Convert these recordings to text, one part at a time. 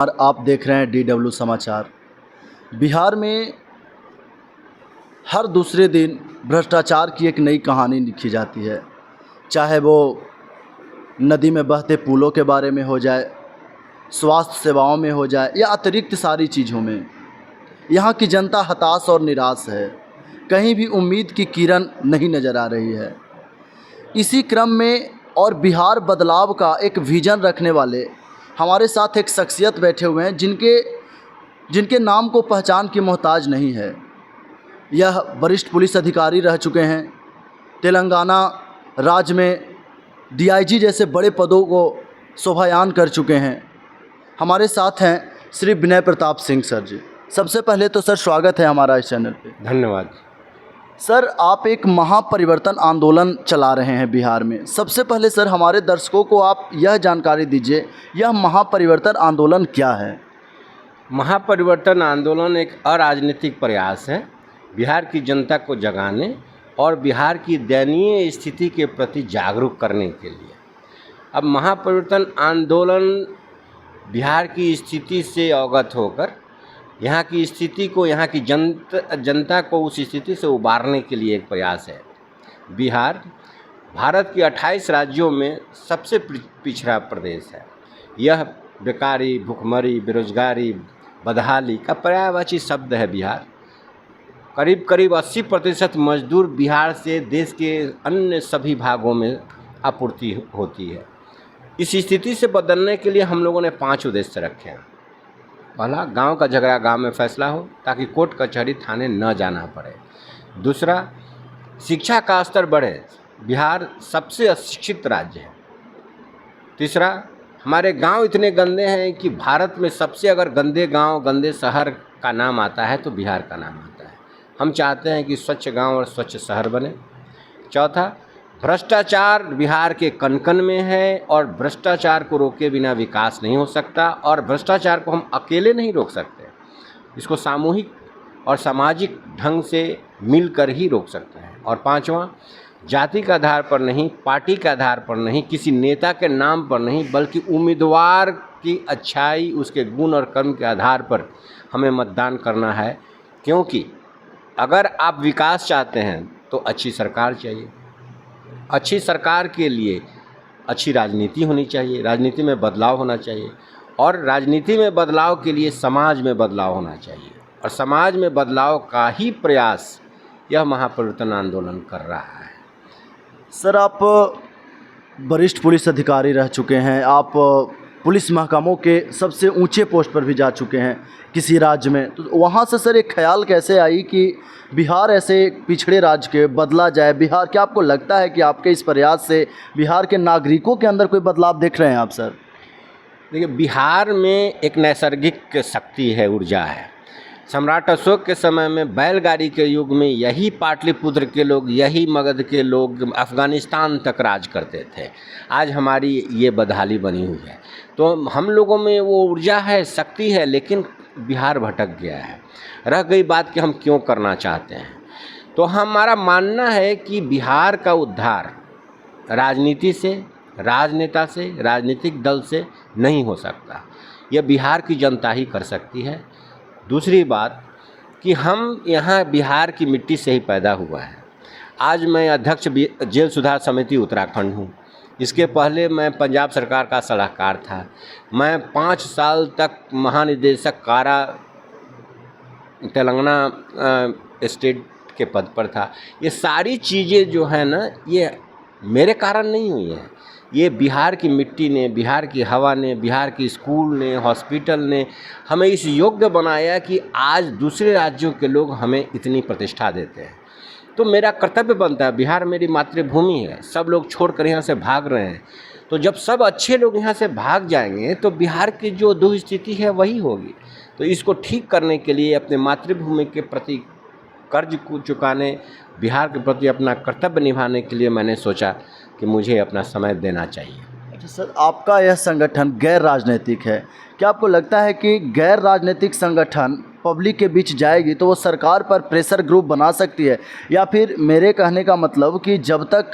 और आप देख रहे हैं DW समाचार। बिहार में हर दूसरे दिन भ्रष्टाचार की एक नई कहानी लिखी जाती है, चाहे वो नदी में बहते पुलों के बारे में हो जाए, स्वास्थ्य सेवाओं में हो जाए या अतिरिक्त सारी चीज़ों में। यहाँ की जनता हताश और निराश है, कहीं भी उम्मीद की किरण नहीं नज़र आ रही है। इसी क्रम में और बिहार बदलाव का एक विज़न रखने वाले हमारे साथ एक शख्सियत बैठे हुए हैं जिनके नाम को पहचान की मोहताज नहीं है। यह वरिष्ठ पुलिस अधिकारी रह चुके हैं, तेलंगाना राज्य में DIG जैसे बड़े पदों को शोभायान कर चुके हैं। हमारे साथ हैं श्री विनय प्रताप सिंह सर जी। सबसे पहले तो सर स्वागत है हमारा इस चैनल पे। धन्यवाद। सर, आप एक महापरिवर्तन आंदोलन चला रहे हैं बिहार में। सबसे पहले सर हमारे दर्शकों को आप यह जानकारी दीजिए, यह महापरिवर्तन आंदोलन क्या है? महापरिवर्तन आंदोलन एक अराजनीतिक प्रयास है बिहार की जनता को जगाने और बिहार की दयनीय स्थिति के प्रति जागरूक करने के लिए। अब महापरिवर्तन आंदोलन बिहार की स्थिति से अवगत होकर यहाँ की स्थिति को, यहाँ की जनता को उस स्थिति से उबारने के लिए एक प्रयास है। बिहार भारत के 28 राज्यों में सबसे पिछड़ा प्रदेश है। यह बेकारी, भुखमरी, बेरोजगारी, बदहाली का पर्यायवाची शब्द है बिहार। करीब करीब 80% मजदूर बिहार से देश के अन्य सभी भागों में आपूर्ति होती है। इस स्थिति से बदलने के लिए हम लोगों ने 5 उद्देश्य रखे हैं। पहला, गांव का झगड़ा गांव में फैसला हो ताकि कोर्ट कचहरी थाने न जाना पड़े। दूसरा, शिक्षा का स्तर बढ़े, बिहार सबसे अशिक्षित राज्य है। तीसरा, हमारे गांव इतने गंदे हैं कि भारत में सबसे अगर गंदे गांव, गंदे शहर का नाम आता है तो बिहार का नाम आता है। हम चाहते हैं कि स्वच्छ गांव और स्वच्छ शहर बने। चौथा, भ्रष्टाचार बिहार के कन-कन में है और भ्रष्टाचार को रोके बिना विकास नहीं हो सकता और भ्रष्टाचार को हम अकेले नहीं रोक सकते, इसको सामूहिक और सामाजिक ढंग से मिलकर ही रोक सकते हैं। और पांचवा, जाति के आधार पर नहीं, पार्टी के आधार पर नहीं, किसी नेता के नाम पर नहीं, बल्कि उम्मीदवार की अच्छाई, उसके गुण और कर्म के आधार पर हमें मतदान करना है। क्योंकि अगर आप विकास चाहते हैं तो अच्छी सरकार चाहिए। अच्छी सरकार के लिए अच्छी राजनीति होनी चाहिए, राजनीति में बदलाव होना चाहिए और राजनीति में बदलाव के लिए समाज में बदलाव होना चाहिए और समाज में बदलाव का ही प्रयास यह महापरिवर्तन आंदोलन कर रहा है। सर, आप वरिष्ठ पुलिस अधिकारी रह चुके हैं, आप पुलिस महकमों के सबसे ऊंचे पोस्ट पर भी जा चुके हैं किसी राज्य में, तो वहाँ से सर एक ख्याल कैसे आई कि बिहार ऐसे पिछड़े राज्य के बदला जाए? बिहार, क्या आपको लगता है कि आपके इस प्रयास से बिहार के नागरिकों के अंदर कोई बदलाव देख रहे हैं आप सर? देखिए, बिहार में एक नैसर्गिक शक्ति है, ऊर्जा है। सम्राट अशोक के समय में बैलगाड़ी के युग में यही पाटलिपुत्र के लोग, यही मगध के लोग अफ़गानिस्तान तक राज करते थे। आज हमारी ये बदहाली बनी हुई है। तो हम लोगों में वो ऊर्जा है, शक्ति है, लेकिन बिहार भटक गया है। रह गई बात कि हम क्यों करना चाहते हैं। तो हमारा मानना है कि बिहार का उद्धार राजनीति से, राजनेता से, राजनीतिक दल से नहीं हो सकता। यह बिहार की जनता ही कर सकती है। दूसरी बात कि हम यहाँ बिहार की मिट्टी से ही पैदा हुआ है। आज मैं अध्यक्ष जेल सुधार समिति उत्तराखंड हूँ। इसके पहले मैं पंजाब सरकार का सलाहकार था। मैं 5 साल तक महानिदेशक कारा तेलंगाना स्टेट के पद पर था। ये सारी चीज़ें जो है ना, ये मेरे कारण नहीं हुई हैं। ये बिहार की मिट्टी ने, बिहार की हवा ने, बिहार की स्कूल ने, हॉस्पिटल ने हमें इस योग्य बनाया कि आज दूसरे राज्यों के लोग हमें इतनी प्रतिष्ठा देते हैं। तो मेरा कर्तव्य बनता है, बिहार मेरी मातृभूमि है। सब लोग छोड़कर यहाँ से भाग रहे हैं, तो जब सब अच्छे लोग यहाँ से भाग जाएंगे तो बिहार की जो दुस्थिति है वही होगी। तो इसको ठीक करने के लिए, अपने मातृभूमि के प्रति कर्ज को चुकाने, बिहार के प्रति अपना कर्तव्य निभाने के लिए मैंने सोचा कि मुझे अपना समय देना चाहिए। अच्छा सर, आपका यह संगठन गैर राजनीतिक है। क्या आपको लगता है कि गैर राजनीतिक संगठन पब्लिक के बीच जाएगी तो वो सरकार पर प्रेशर ग्रुप बना सकती है? या फिर मेरे कहने का मतलब कि जब तक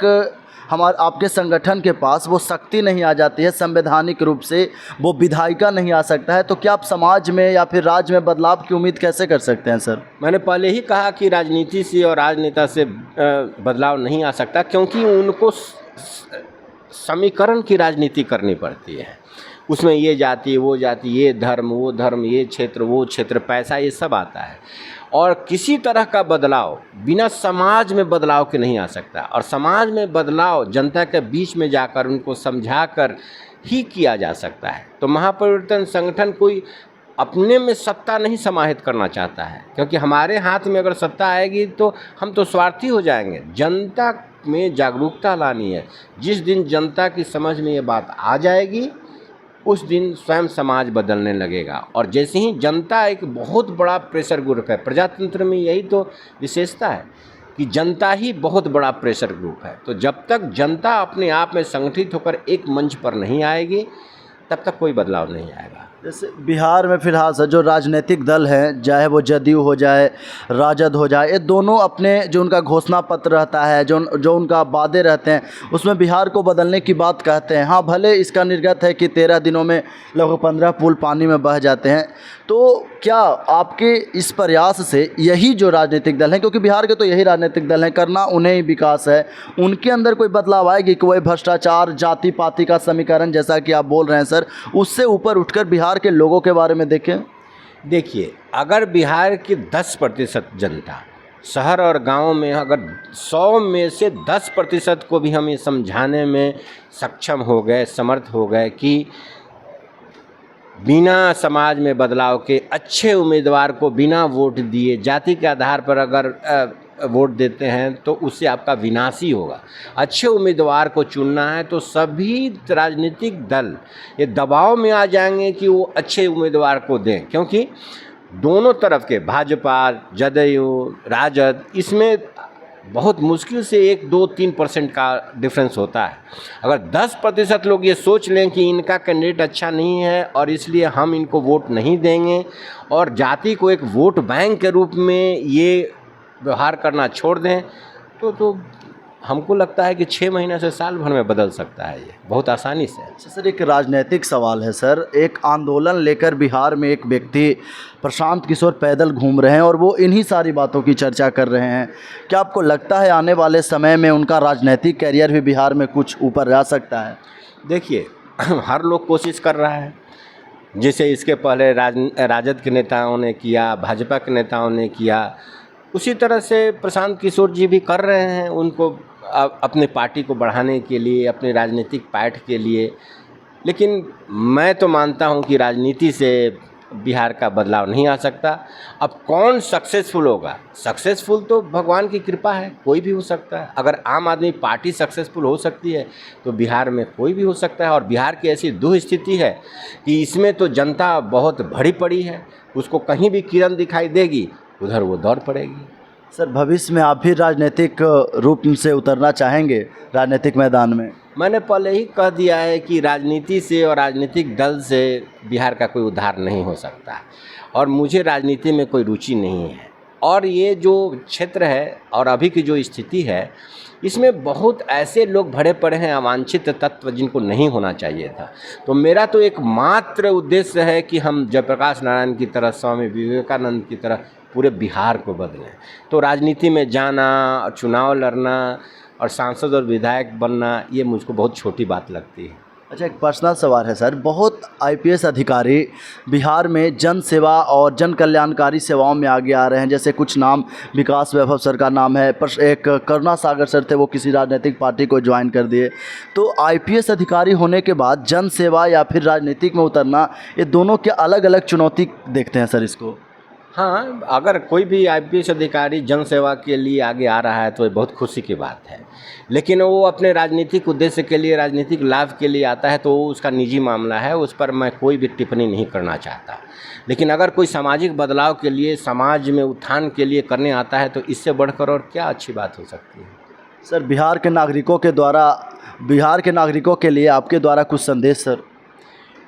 आपके संगठन के पास वो शक्ति नहीं आ जाती है, संवैधानिक रूप से वो विधायिका नहीं आ सकता है, तो क्या आप समाज में या फिर राज्य में बदलाव की उम्मीद कैसे कर सकते हैं सर? मैंने पहले ही कहा कि राजनीति से और राजनेता से बदलाव नहीं आ सकता, क्योंकि उनको समीकरण की राजनीति करनी पड़ती है। उसमें ये जाति वो जाति, ये धर्म वो धर्म, ये क्षेत्र वो क्षेत्र, पैसा, ये सब आता है। और किसी तरह का बदलाव बिना समाज में बदलाव के नहीं आ सकता। और समाज में बदलाव जनता के बीच में जाकर उनको समझाकर ही किया जा सकता है। तो महापरिवर्तन संगठन कोई अपने में सत्ता नहीं समाहित करना चाहता है, क्योंकि हमारे हाथ में अगर सत्ता आएगी तो हम तो स्वार्थी हो जाएंगे। जनता में जागरूकता लानी है। जिस दिन जनता की समझ में ये बात आ जाएगी, उस दिन स्वयं समाज बदलने लगेगा। और जैसे ही जनता एक बहुत बड़ा प्रेशर ग्रुप है, प्रजातंत्र में यही तो विशेषता है कि जनता ही बहुत बड़ा प्रेशर ग्रुप है। तो जब तक जनता अपने आप में संगठित होकर एक मंच पर नहीं आएगी, तब तक कोई बदलाव नहीं आएगा। जैसे बिहार में फिलहाल सर जो राजनीतिक दल हैं, चाहे वो जदयू हो जाए, राजद हो जाए, ये दोनों अपने जो उनका घोषणा पत्र रहता है, जो उनका वादे रहते हैं, उसमें बिहार को बदलने की बात कहते हैं। हाँ, भले इसका निर्गत है कि 13 दिनों में लगभग 15 पुल पानी में बह जाते हैं। तो क्या आपके इस प्रयास से यही जो राजनीतिक दल हैं, क्योंकि बिहार के तो यही राजनीतिक दल हैं, करना उन्हें ही विकास है, उनके अंदर कोई बदलाव आएगी कि वही भ्रष्टाचार, जाति पाति का समीकरण जैसा कि आप बोल रहे हैं सर, उससे ऊपर उठकर बिहार के लोगों के बारे में देखें? देखिए, अगर बिहार की 10% जनता शहर और गांव में, अगर 100 में से 10% को भी हम ये समझाने में सक्षम हो गए, समर्थ हो गए कि बिना समाज में बदलाव के अच्छे उम्मीदवार को बिना वोट दिए जाति के आधार पर अगर वोट देते हैं तो उससे आपका विनाश ही होगा। अच्छे उम्मीदवार को चुनना है तो सभी राजनीतिक दल ये दबाव में आ जाएंगे कि वो अच्छे उम्मीदवार को दें, क्योंकि दोनों तरफ के भाजपा, जदयू, राजद, इसमें बहुत मुश्किल से 1, 2, 3% का डिफरेंस होता है। अगर 10% लोग ये सोच लें कि इनका कैंडिडेट अच्छा नहीं है और इसलिए हम इनको वोट नहीं देंगे, और जाति को एक वोट बैंक के रूप में ये व्यवहार करना छोड़ दें, तो हमको लगता है कि 6 महीने से साल भर में बदल सकता है ये, बहुत आसानी से। अच्छा सर, एक राजनीतिक सवाल है सर। एक आंदोलन लेकर बिहार में एक व्यक्ति प्रशांत किशोर पैदल घूम रहे हैं और वो इन्हीं सारी बातों की चर्चा कर रहे हैं। क्या आपको लगता है आने वाले समय में उनका राजनीतिक कैरियर भी बिहार में कुछ ऊपर जा सकता है? देखिए, हर लोग कोशिश कर रहा है। जैसे इसके पहले राजद के नेताओं ने किया, भाजपा के नेताओं ने किया, उसी तरह से प्रशांत किशोर जी भी कर रहे हैं। उनको अपने पार्टी को बढ़ाने के लिए, अपने राजनीतिक पैठ के लिए। लेकिन मैं तो मानता हूं कि राजनीति से बिहार का बदलाव नहीं आ सकता। अब कौन सक्सेसफुल होगा? सक्सेसफुल तो भगवान की कृपा है, कोई भी हो सकता है। अगर आम आदमी पार्टी सक्सेसफुल हो सकती है तो बिहार में कोई भी हो सकता है। और बिहार की ऐसी दुस्थिति है कि इसमें तो जनता बहुत भरी पड़ी है, उसको कहीं भी किरण दिखाई देगी उधर वो दौड़ पड़ेगी। सर, भविष्य में आप भी राजनीतिक रूप से उतरना चाहेंगे राजनीतिक मैदान में? मैंने पहले ही कह दिया है कि राजनीति से और राजनीतिक दल से बिहार का कोई उद्धार नहीं हो सकता, और मुझे राजनीति में कोई रुचि नहीं है। और ये जो क्षेत्र है और अभी की जो स्थिति है, इसमें बहुत ऐसे लोग भरे पड़े हैं, अवांछित तत्व, जिनको नहीं होना चाहिए था। तो मेरा तो एकमात्र उद्देश्य है कि हम जयप्रकाश नारायण की तरह, स्वामी विवेकानंद की तरह पूरे बिहार को बदलें। तो राजनीति में जाना, चुनाव लड़ना और सांसद और विधायक बनना, ये मुझको बहुत छोटी बात लगती है। अच्छा, एक पर्सनल सवाल है सर। बहुत आईपीएस अधिकारी बिहार में जन सेवा और जन कल्याणकारी सेवाओं में आगे आ रहे हैं। जैसे कुछ नाम, विकास वैभव सर का नाम है, पर एक करुणा सागर सर थे, वो किसी राजनीतिक पार्टी को ज्वाइन कर दिए। तो आईपीएस अधिकारी होने के बाद जन सेवा या फिर राजनीतिक में उतरना, ये दोनों के अलग अलग चुनौती देखते हैं सर इसको? हाँ, अगर कोई भी आईपीएस अधिकारी जन सेवा के लिए आगे आ रहा है तो ये बहुत खुशी की बात है। लेकिन वो अपने राजनीतिक उद्देश्य के लिए, राजनीतिक लाभ के लिए आता है तो वो उसका निजी मामला है, उस पर मैं कोई भी टिप्पणी नहीं करना चाहता। लेकिन अगर कोई सामाजिक बदलाव के लिए, समाज में उत्थान के लिए करने आता है तो इससे बढ़कर और क्या अच्छी बात हो सकती है। सर, बिहार के नागरिकों के लिए आपके द्वारा कुछ संदेश सर?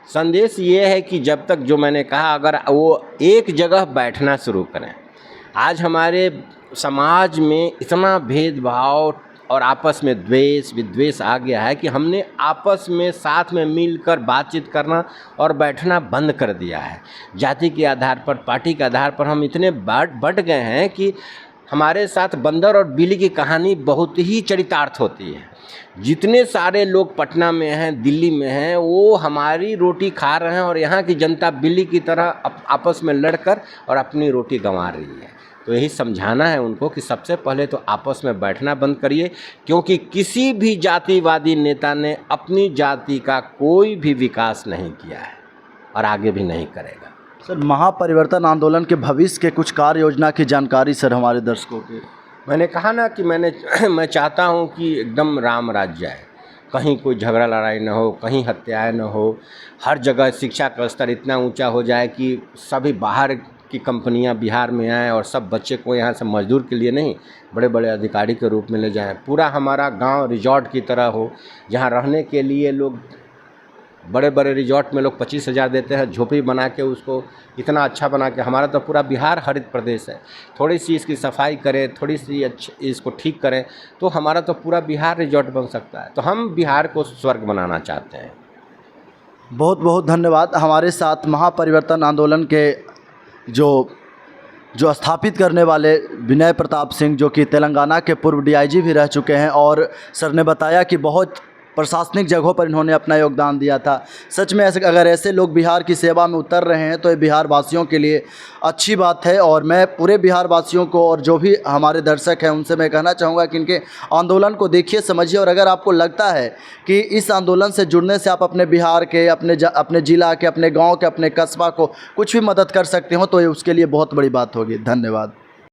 संदेश ये है कि जब तक, जो मैंने कहा, अगर वो एक जगह बैठना शुरू करें। आज हमारे समाज में इतना भेदभाव और आपस में द्वेष विद्वेष आ गया है कि हमने आपस में साथ में मिलकर बातचीत करना और बैठना बंद कर दिया है। जाति के आधार पर, पार्टी के आधार पर हम इतने बढ़ गए हैं कि हमारे साथ बंदर और बिल्ली की कहानी बहुत ही चरितार्थ होती है। जितने सारे लोग पटना में हैं, दिल्ली में हैं, वो हमारी रोटी खा रहे हैं और यहाँ की जनता बिल्ली की तरह आपस में लड़कर और अपनी रोटी गंवा रही है। तो यही समझाना है उनको कि सबसे पहले तो आपस में बैठना बंद करिए, क्योंकि किसी भी जातिवादी नेता ने अपनी जाति का कोई भी विकास नहीं किया है और आगे भी नहीं करेगा। सर, महापरिवर्तन आंदोलन के भविष्य के कुछ कार्य योजना की जानकारी सर हमारे दर्शकों के। मैंने कहा ना कि मैं चाहता हूं कि एकदम राम राज्य आए, कहीं कोई झगड़ा लड़ाई न हो, कहीं हत्याएं न हो, हर जगह शिक्षा का स्तर इतना ऊंचा हो जाए कि सभी बाहर की कंपनियां बिहार में आएँ और सब बच्चे को यहाँ से मजदूर के लिए नहीं, बड़े बड़े अधिकारी के रूप में ले जाएं। पूरा हमारा गांव रिजॉर्ट की तरह हो, जहाँ रहने के लिए लोग बड़े बड़े रिजॉर्ट में लोग 25,000 देते हैं, झोपड़ी बना के उसको इतना अच्छा बना के। हमारा तो पूरा बिहार हरित प्रदेश है, थोड़ी सी इसकी सफाई करें, थोड़ी सी इसको ठीक करें तो हमारा तो पूरा बिहार रिजॉर्ट बन सकता है। तो हम बिहार को स्वर्ग बनाना चाहते हैं। बहुत बहुत धन्यवाद। हमारे साथ महापरिवर्तन आंदोलन के जो स्थापित करने वाले विनय प्रताप सिंह, जो कि तेलंगाना के पूर्व DIG भी रह चुके हैं, और सर ने बताया कि बहुत प्रशासनिक जगहों पर इन्होंने अपना योगदान दिया था। सच में अगर ऐसे लोग बिहार की सेवा में उतर रहे हैं तो ये बिहार वासियों के लिए अच्छी बात है। और मैं पूरे बिहार वासियों को और जो भी हमारे दर्शक हैं उनसे मैं कहना चाहूँगा कि इनके आंदोलन को देखिए, समझिए, और अगर आपको लगता है कि इस आंदोलन से जुड़ने से आप अपने बिहार के, अपने ज़िला के, अपने गाँव के, अपने कस्बा को कुछ भी मदद कर सकते हो तो ये उसके लिए बहुत बड़ी बात होगी। धन्यवाद।